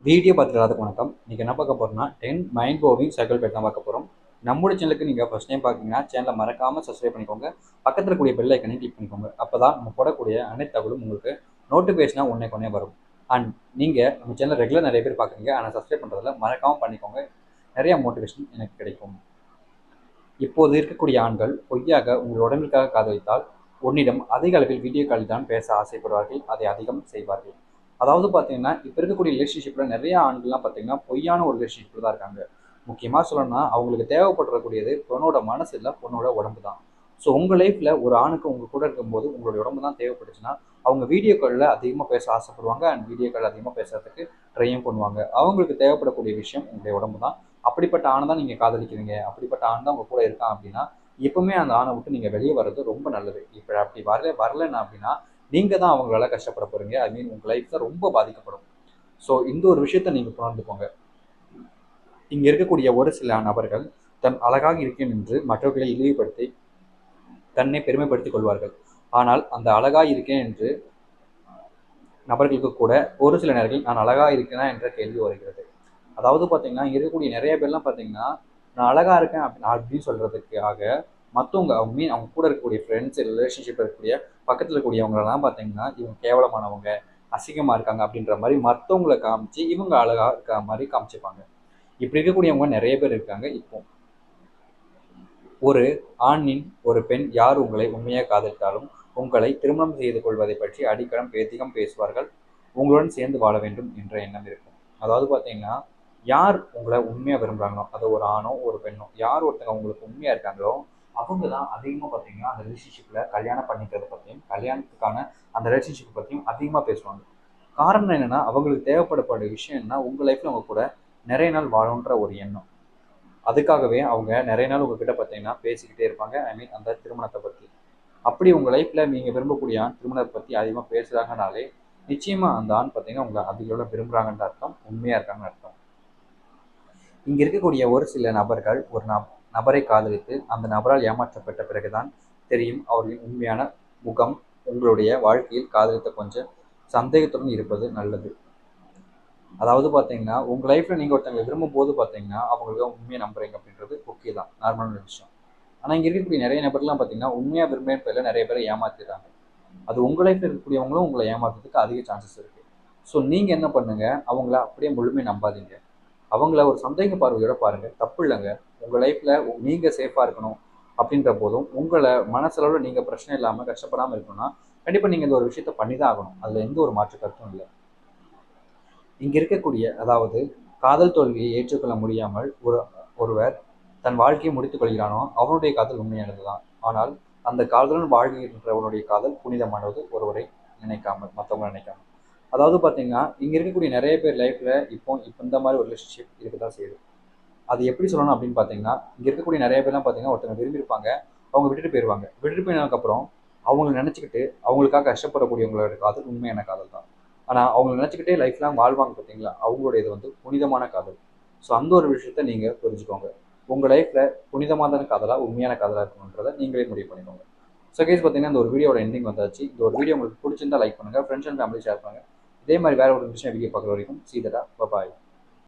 Video பார்த்துக்கிறதுக்கு வணக்கம். நீங்கள் என்ன பார்க்க போகிறோம்னா 10 மைண்ட் ப்ளோவிங் சைக்கிள் பேட் தான் பார்க்க போகிறோம். நம்மளுடைய சேனலுக்கு நீங்கள் ஃபஸ்ட் டைம் பார்க்குறீங்கன்னா சேனலை மறக்காமல் சப்ஸ்கிரைப் பண்ணிக்கோங்க. பக்கத்தில் கூடிய பெல் ஐக்கனையும் கிளிக் பண்ணிக்கோங்க. அப்போ தான் நம்ம போடக்கூடிய அனைத்து தகவலும் உங்களுக்கு நோட்டிஃபிகேஷனாக ஒன்றே வரும். அண்ட் நீங்கள் நம்ம சேனல் ரெகுலர் நிறைய பேர் பார்க்குறீங்க, ஆனால் சப்ஸ்கிரைப் பண்ணுறதில்ல. மறக்காமல் பண்ணிக்கோங்க. நிறைய மோட்டிவேஷன் எனக்கு கிடைக்கும். இப்போது இருக்கக்கூடிய ஆண்கள் பொய்யாக உங்கள் உடம்பிற்காக காது வைத்தால் உன்னிடம் அதிக அளவில் வீடியோ காலில் தான் பேச ஆசைப்படுவார்கள், அதை அதிகம் செய்வார்கள். அதாவது பார்த்தீங்கன்னா, இப்போ இருக்கக்கூடிய ரிலேஷன்ஷிப்பில் நிறைய ஆண்கள்லாம் பார்த்தீங்கன்னா பொய்யான ஒரு ரிலேஷன்ஷிப்பில் தான் இருக்காங்க. முக்கியமாக சொல்லணும்னா அவங்களுக்கு தேவைப்படக்கூடிய பொண்ணோட மனசு இல்லை, பொண்ணோட உடம்பு தான். ஸோ உங்கள் லைஃப்பில் ஒரு ஆணுக்கு உங்கள் கூட இருக்கும்போது உங்களுடைய உடம்பு தான் தேவைப்பட்டுச்சுன்னா அவங்க வீடியோ காலில் அதிகமாக பேச ஆசைப்படுவாங்க. அண்ட் வீடியோ கால் அதிகமாக பேசுறதுக்கு ட்ரையும் பண்ணுவாங்க. அவங்களுக்கு தேவைப்படக்கூடிய விஷயம் உங்களுடைய உடம்பு தான். அப்படிப்பட்ட ஆணை தான் நீங்கள் காதலிக்கிறீங்க, அப்படிப்பட்ட ஆண் தான் உங்கள் கூட இருக்கான் அப்படின்னா எப்பவுமே அந்த ஆணை விட்டு நீங்கள் வெளியே வர்றது ரொம்ப நல்லது. இப்போ அப்படி வரலைன்னா அப்படின்னா நீங்கள் தான் அவங்களால கஷ்டப்பட போகிறீங்க. ஐ மீன் உங்கள் லைஃப் தான் ரொம்ப பாதிக்கப்படும். ஸோ இந்த ஒரு விஷயத்தை நீங்கள் புணர்ந்துக்கோங்க. இங்கே இருக்கக்கூடிய ஒரு சில நபர்கள் தன் அழகாக இருக்கேன் என்று மற்றவர்களை இழிவுபடுத்தி தன்னை பெருமைப்படுத்திக் கொள்வார்கள். ஆனால் அந்த அழகாக இருக்கேன் என்று நபர்களுக்கு கூட ஒரு சில நேரங்கள் நான் அழகாக இருக்கேனா என்ற கேள்வி வருகிறது. அதாவது பார்த்தீங்கன்னா, இங்கே இருக்கக்கூடிய நிறைய பேர்லாம் பார்த்தீங்கன்னா, நான் அழகாக இருக்கேன் அப்படின்னு சொல்கிறதுக்காக மற்றவங்க அவங்க கூட இருக்கக்கூடிய ஃப்ரெண்ட்ஸ், ரிலேஷன்ஷிப் இருக்கக்கூடிய பக்கத்தில் இருக்கக்கூடியவங்களெல்லாம் பார்த்தீங்கன்னா, இவங்க கேவலமானவங்க, அசிங்கமாக இருக்காங்க அப்படின்ற மாதிரி மற்றவங்களை காமிச்சு இவங்க அழகாக இருக்க மாதிரி காமிச்சிப்பாங்க. இப்படி இருக்கக்கூடியவங்க நிறைய பேர் இருக்காங்க. இப்போ ஒரு ஆணின் ஒரு பெண் யார் உங்களை உண்மையாக காதலித்தாலும் உங்களை திருமணம் செய்து கொள்வதை பற்றி அதிகம் பேசுவார்கள். உங்களுடன் சேர்ந்து வாழ வேண்டும் என்ற எண்ணம் இருக்கும். அதாவது பார்த்தீங்கன்னா, யார் உங்களை உண்மையாக விரும்புகிறாங்களோ, அது ஒரு ஆணோ ஒரு பெண்ணோ, யார் ஒருத்தங்க உங்களுக்கு உண்மையாக இருக்காங்களோ அவங்க தான் அதிகமாக பார்த்தீங்கன்னா அந்த ரிலேஷன்ஷிப்பில் கல்யாணம் பண்ணிக்கிறத பற்றியும் கல்யாணத்துக்கான அந்த ரிலேஷன்ஷிப் பற்றியும் அதிகமாக பேசுவாங்க. காரணம் என்னென்னா, அவங்களுக்கு தேவைப்படக்கூடிய விஷயம் என்ன, உங்கள் லைஃப்பில் அவங்க கூட நிறைய நாள் வாழணுன்ற ஒரு எண்ணம். அதுக்காகவே அவங்க நிறைய நாள் உங்ககிட்ட பார்த்தீங்கன்னா பேசிக்கிட்டே இருப்பாங்க. ஐ மீன் அந்த திருமணத்தை பற்றி. அப்படி உங்கள் லைஃப்பில் நீங்கள் விரும்பக்கூடிய திருமணத்தை பற்றி அதிகமாக பேசுகிறாங்கனாலே நிச்சயமாக அந்த ஆண் பார்த்தீங்கன்னா உங்களை அதிகளோட விரும்புகிறாங்கன்ற அர்த்தம், உண்மையாக இருக்காங்கன்னு அர்த்தம். இங்கே இருக்கக்கூடிய ஒரு சில நபர்கள் ஒரு நபரை காதலித்து அந்த நபரால் ஏமாற்றப்பட்ட பிறகுதான் தெரியும் அவர்களின் உண்மையான முகம். உங்களுடைய வாழ்க்கையில் காதலித்த கொஞ்சம் சந்தேகத்துடன் இருப்பது நல்லது. அதாவது பார்த்தீங்கன்னா, உங்கள் லைஃப்பில் நீங்கள் ஒருத்தவங்களை விரும்பும் போது பார்த்தீங்கன்னா அவங்களுக்கு உண்மையை நம்புறீங்க அப்படின்றது ஓகே தான், நார்மலான விஷயம். ஆனால் இங்கே இருக்கக்கூடிய நிறைய நபர்லாம் பார்த்தீங்கன்னா உண்மையாக விரும்பின பேரில் நிறைய பேரை ஏமாத்திடுறாங்க. அது உங்கள் லைஃப்பில் இருக்கக்கூடியவங்களும் உங்களை ஏமாத்துறதுக்கு அதிக சான்சஸ் இருக்குது. ஸோ நீங்கள் என்ன பண்ணுங்கள், அவங்கள அப்படியே முழுமையாக நம்பாதீங்க. அவங்கள ஒரு சந்தேக பார்வையோட பாருங்கள், தப்பு இல்லைங்க. உங்கள் லைஃப்பில் நீங்கள் சேஃபாக இருக்கணும் அப்படின்ற போதும் உங்களை மனசளவில் நீங்கள் பிரச்சனை இல்லாமல் கஷ்டப்படாமல் இருக்கணும்னா கண்டிப்பாக நீங்கள் இந்த ஒரு விஷயத்த பண்ணி தான் ஆகணும். அதில் எந்த ஒரு மாற்று கருத்தும் இல்லை. இங்கே இருக்கக்கூடிய அதாவது காதல் தோல்வியை ஏற்றுக்கொள்ள முடியாமல் ஒருவர் தன் வாழ்க்கையை முடித்துக் கொள்கிறானோ அவனுடைய காதல் உண்மையானது தான். ஆனால் அந்த காதலுடன் வாழ்கின்றவனுடைய காதல் புனிதமானது, ஒருவரை நினைக்காமல், மற்றவங்க நினைக்காமல். அதாவது பார்த்தீங்கன்னா, இங்கே இருக்கக்கூடிய நிறைய பேர் லைஃப்பில் இப்போ இந்த மாதிரி ஒரு ரிலேஷன்ஷிப் இருக்க தான் செய்யுது. அது எப்படி சொல்லணும் அப்படின்னு பார்த்தீங்கன்னா, இங்கே இருக்கக்கூடிய நிறைய பேர்லாம் பார்த்தீங்கன்னா ஒருத்தவங்க விரும்பியிருப்பாங்க, அவங்க விட்டுட்டு போயிடுவாங்க. விட்டுட்டு போயினதுக்கப்புறம் அவங்கள நினச்சிக்கிட்டு அவங்களுக்காக கஷ்டப்படக்கூடியவங்களோட காதல் உண்மையான காதல் தான். ஆனால் அவங்கள நினச்சிக்கிட்டே லைஃப்லாம் வாழ்வாங்க பார்த்தீங்களா, அவங்களுடைய இது வந்து புனிதமான காதல். ஸோ அந்த ஒரு விஷயத்த நீங்கள் புரிஞ்சுக்கோங்க. உங்கள் லைஃப்பில் புனிதமான காதலா உண்மையான காதலாக இருக்கணுன்றதை நீங்களே முடிவு பண்ணிக்கோங்க. ஸோ கேஸ் பார்த்தீங்கன்னா இந்த ஒரு வீடியோட எண்டிங் வந்தாச்சு. இந்த ஒரு வீடியோ உங்களுக்கு பிடிச்சிருந்தா லைக் பண்ணுங்கள், ஃப்ரெண்ட்ஸ் அண்ட் ஃபேமிலி ஷேர் பண்ணுங்கள். இதே மாதிரி வேறு ஒரு விஷயம் வீடியோ பார்க்குற வரைக்கும் சீதடா பாய்.